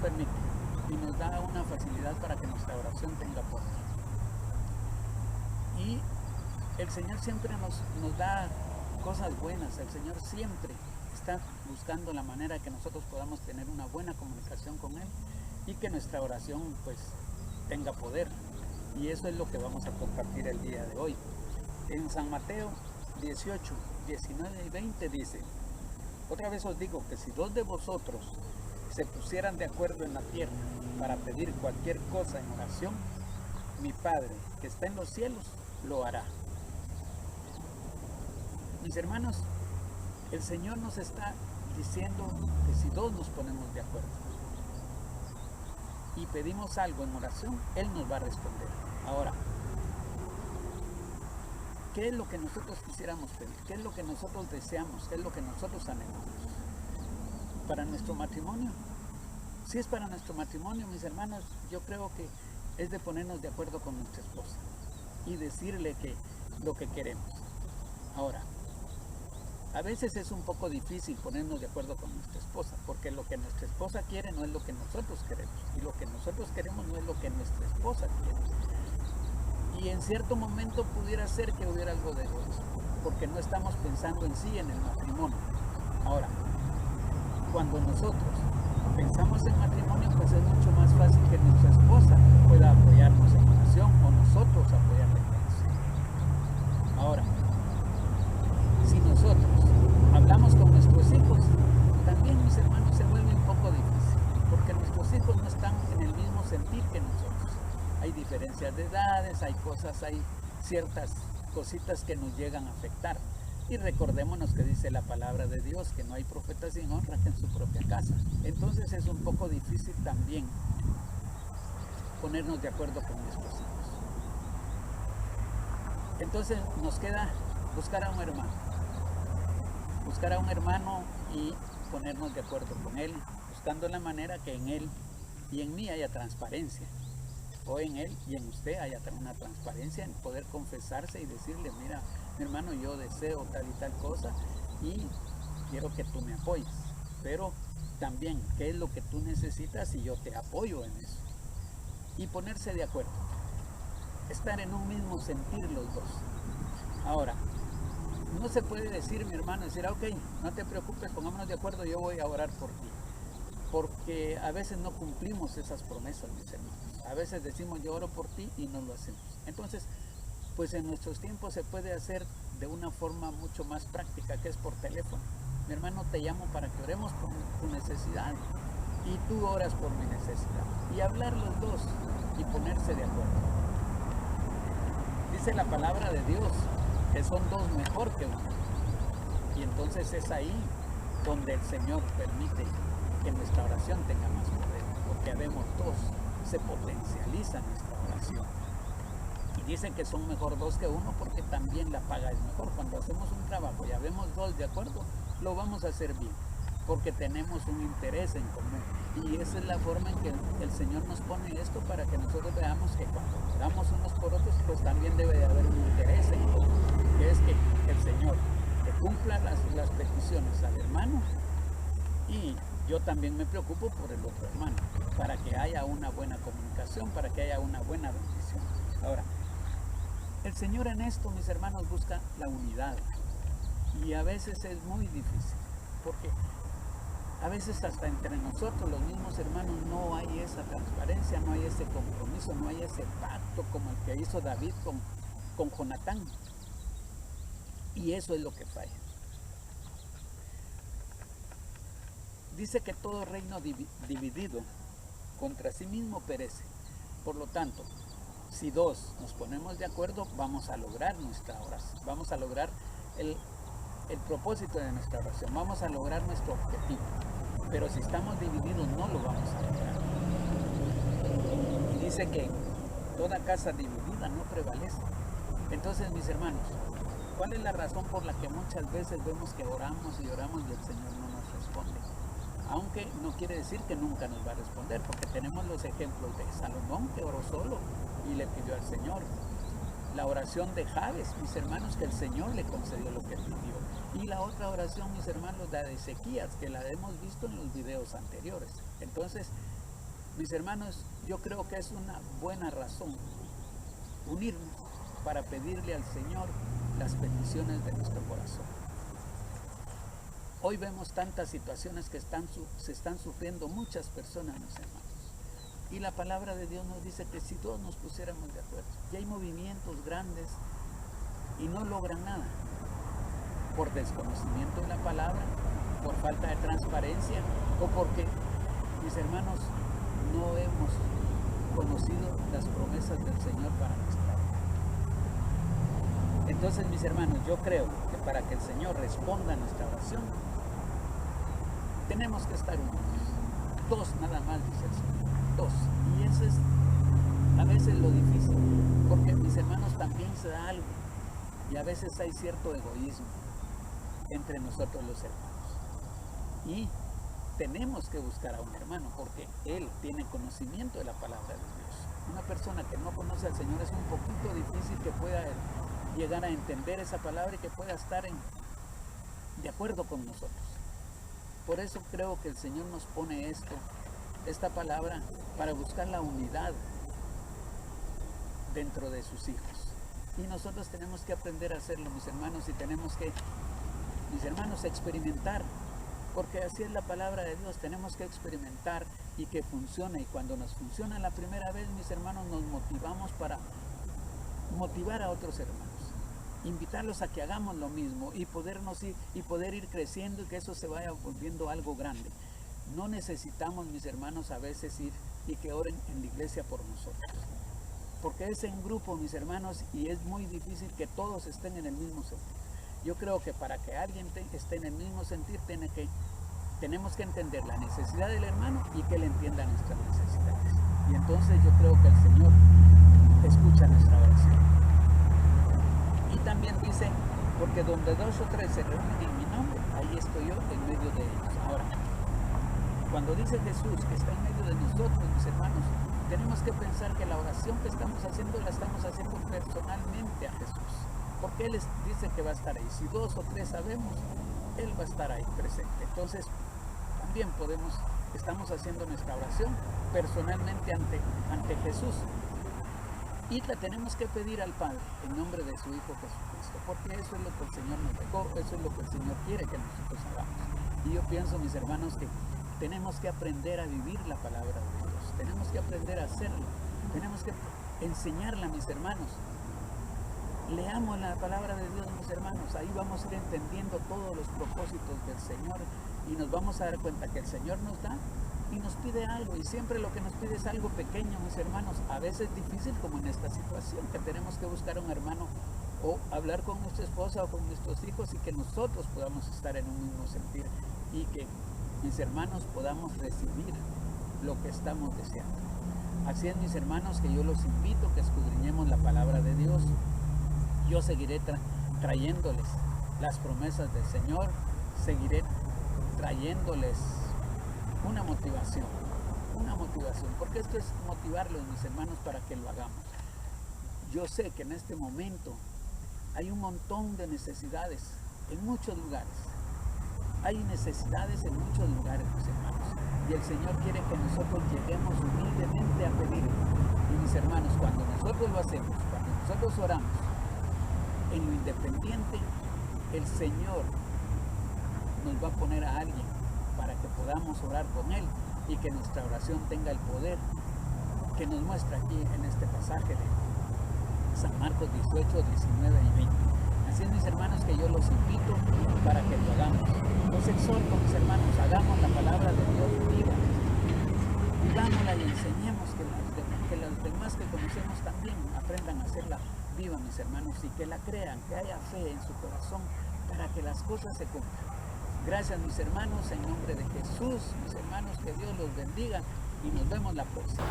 permite y nos da una facilidad para que nuestra oración tenga poder. Y el Señor siempre nos da cosas buenas. El Señor siempre está buscando la manera de que nosotros podamos tener una buena comunicación con Él y que nuestra oración pues tenga poder. Y eso es lo que vamos a compartir el día de hoy. En San Mateo 18, 19 y 20 dice: otra vez os digo que si dos de vosotros se pusieran de acuerdo en la tierra para pedir cualquier cosa en oración, mi Padre que está en los cielos lo hará. Mis hermanos, el Señor nos está diciendo que si dos nos ponemos de acuerdo y pedimos algo en oración, Él nos va a responder. Ahora, ¿qué es lo que nosotros quisiéramos pedir? ¿Qué es lo que nosotros deseamos? ¿Qué es lo que nosotros anhelamos? ¿Para nuestro matrimonio? Si es para nuestro matrimonio, mis hermanos, yo creo que es de ponernos de acuerdo con nuestra esposa y decirle que lo que queremos. Ahora, a veces es un poco difícil ponernos de acuerdo con nuestra esposa, porque lo que nuestra esposa quiere no es lo que nosotros queremos, y lo que nosotros queremos no es lo que nuestra esposa quiere. Y en cierto momento pudiera ser que hubiera algo de eso, porque no estamos pensando en sí en el matrimonio. Ahora, cuando nosotros pensamos en matrimonio, pues es mucho más fácil que nuestra esposa pueda apoyarnos en oración o nosotros apoyarle en oración. Ahora, si nosotros hablamos con nuestros hijos, también, mis hermanos, se vuelve un poco difícil, porque nuestros hijos no están en el mismo sentir que nosotros. Hay diferencias de edades, hay ciertas cositas que nos llegan a afectar. Y recordémonos que dice la palabra de Dios, que no hay profeta sin honra que en su propia casa. Entonces es un poco difícil también ponernos de acuerdo con nuestros hijos. Entonces nos queda buscar a un hermano y ponernos de acuerdo con él, buscando la manera que en él y en mí haya transparencia, o en él y en usted haya una transparencia en poder confesarse y decirle: mira, mi hermano, yo deseo tal y tal cosa y quiero que tú me apoyes, pero también qué es lo que tú necesitas y yo te apoyo en eso. Y ponerse de acuerdo, estar en un mismo sentir los dos. Ahora, no se puede decir, mi hermano, decir: ok, no te preocupes, pongámonos de acuerdo, yo voy a orar por ti. Porque a veces no cumplimos esas promesas, mis hermanos. A veces decimos: yo oro por ti, y no lo hacemos. Entonces, pues en nuestros tiempos se puede hacer de una forma mucho más práctica, que es por teléfono. Mi hermano, te llamo para que oremos por tu necesidad y tú oras por mi necesidad. Y hablar los dos y ponerse de acuerdo. Dice la palabra de Dios que son dos mejor que uno. Y entonces es ahí donde el Señor permite que nuestra oración tenga más poder, porque habemos dos, se potencializa nuestra oración. Y dicen que son mejor dos que uno porque también la paga es mejor. Cuando hacemos un trabajo y habemos dos de acuerdo, lo vamos a hacer bien, porque tenemos un interés en común. Y esa es la forma en que el Señor nos pone esto, para que nosotros veamos que cuando oramos unos por otros, pues también debe de haber un interés en común, que es que el Señor que cumpla las peticiones al hermano, y yo también me preocupo por el otro hermano, para que haya una buena comunicación, para que haya una buena bendición. Ahora, el Señor en esto, mis hermanos, busca la unidad, y a veces es muy difícil, porque a veces hasta entre nosotros, los mismos hermanos, no hay esa transparencia, no hay ese compromiso, no hay ese pacto como el que hizo David con Jonatán. Y eso es lo que falla. Dice que todo reino dividido contra sí mismo perece. Por lo tanto, si dos nos ponemos de acuerdo, vamos a lograr nuestra oración, vamos a lograr el propósito de nuestra oración, vamos a lograr nuestro objetivo. Pero si estamos divididos, no lo vamos a lograr. Y dice que toda casa dividida no prevalece. Entonces, mis hermanos, ¿cuál es la razón por la que muchas veces vemos que oramos y oramos y el Señor no nos responde? Aunque no quiere decir que nunca nos va a responder, porque tenemos los ejemplos de Salomón, que oró solo y le pidió al Señor. La oración de Jabes, mis hermanos, que el Señor le concedió lo que pidió. Y la otra oración, mis hermanos, la de Ezequías, que la hemos visto en los videos anteriores. Entonces, Mis hermanos, yo creo que es una buena razón unirnos para pedirle al Señor las peticiones de nuestro corazón. Hoy vemos tantas situaciones que se están sufriendo muchas personas, mis hermanos. Y la palabra de Dios nos dice que si todos nos pusiéramos de acuerdo, ya hay movimientos grandes y no logran nada. Por desconocimiento de la palabra, por falta de transparencia o porque, mis hermanos, no hemos conocido las promesas del Señor para nuestra vida. Entonces, mis hermanos, yo creo que para que el Señor responda a nuestra oración, tenemos que estar unidos. Dos nada más, dice el Señor. Dos. Y eso es a veces lo difícil, porque, mis hermanos, también se da algo. Y a veces hay cierto egoísmo entre nosotros los hermanos. Y tenemos que buscar a un hermano porque él tiene conocimiento de la palabra de Dios. Una persona que no conoce al Señor es un poquito difícil que pueda llegar a entender esa palabra y que pueda estar de acuerdo con nosotros. Por eso creo que el Señor nos pone esta palabra para buscar la unidad dentro de sus hijos. Y nosotros tenemos que aprender a hacerlo, mis hermanos, y tenemos que, mis hermanos, experimentar. Porque así es la palabra de Dios, tenemos que experimentar y que funcione. Y cuando nos funciona la primera vez, mis hermanos, nos motivamos para motivar a otros hermanos. Invitarlos a que hagamos lo mismo y poder ir creciendo y que eso se vaya volviendo algo grande. No necesitamos, mis hermanos, a veces ir y que oren en la iglesia por nosotros. Porque es en grupo, mis hermanos, y es muy difícil que todos estén en el mismo sentir. Yo creo que para que alguien esté en el mismo sentir, tenemos que entender la necesidad del hermano y que él entienda nuestras necesidades. Y entonces yo creo que el Señor escucha nuestra oración. Y también dice, porque donde dos o tres se reúnen en mi nombre, ahí estoy yo en medio de ellos. Ahora, cuando dice Jesús que está en medio de nosotros, mis hermanos, tenemos que pensar que la oración que estamos haciendo, la estamos haciendo personalmente a Jesús. Porque Él dice que va a estar ahí. Si dos o tres sabemos, Él va a estar ahí presente. Entonces, también estamos haciendo nuestra oración personalmente ante Jesús. Y la tenemos que pedir al Padre en nombre de su Hijo Jesucristo. Porque eso es lo que el Señor nos dejó, eso es lo que el Señor quiere que nosotros hagamos. Y yo pienso, mis hermanos, que tenemos que aprender a vivir la palabra de Dios. Tenemos que aprender a hacerlo. Tenemos que enseñarla, mis hermanos. Leamos la palabra de Dios, mis hermanos. Ahí vamos a ir entendiendo todos los propósitos del Señor y nos vamos a dar cuenta que el Señor nos da y nos pide algo. Y siempre lo que nos pide es algo pequeño, mis hermanos. A veces difícil, como en esta situación, que tenemos que buscar a un hermano o hablar con nuestra esposa o con nuestros hijos y que nosotros podamos estar en un mismo sentir y que, mis hermanos, podamos recibir lo que estamos deseando. Así es, mis hermanos, que yo los invito a que escudriñemos la palabra de Dios. Yo seguiré trayéndoles las promesas del Señor, seguiré trayéndoles una motivación, porque esto es motivarlos, mis hermanos, para que lo hagamos. Yo sé que en este momento hay un montón de necesidades en muchos lugares. Hay necesidades en muchos lugares, mis hermanos, y el Señor quiere que nosotros lleguemos humildemente a pedirlo. Y mis hermanos, cuando nosotros lo hacemos, cuando nosotros oramos, en lo independiente, el Señor nos va a poner a alguien para que podamos orar con Él y que nuestra oración tenga el poder que nos muestra aquí en este pasaje de San Marcos 18, 19 y 20. Así es, mis hermanos, que yo los invito para que lo hagamos. Los exhorto, mis hermanos, hagamos la palabra de Dios viva. Vivámosla y enseñemos que los demás que conocemos también aprendan a hacerla viva, mis hermanos, y que la crean, que haya fe en su corazón para que las cosas se cumplan. Gracias, mis hermanos, en nombre de Jesús, mis hermanos, que Dios los bendiga y nos vemos la próxima.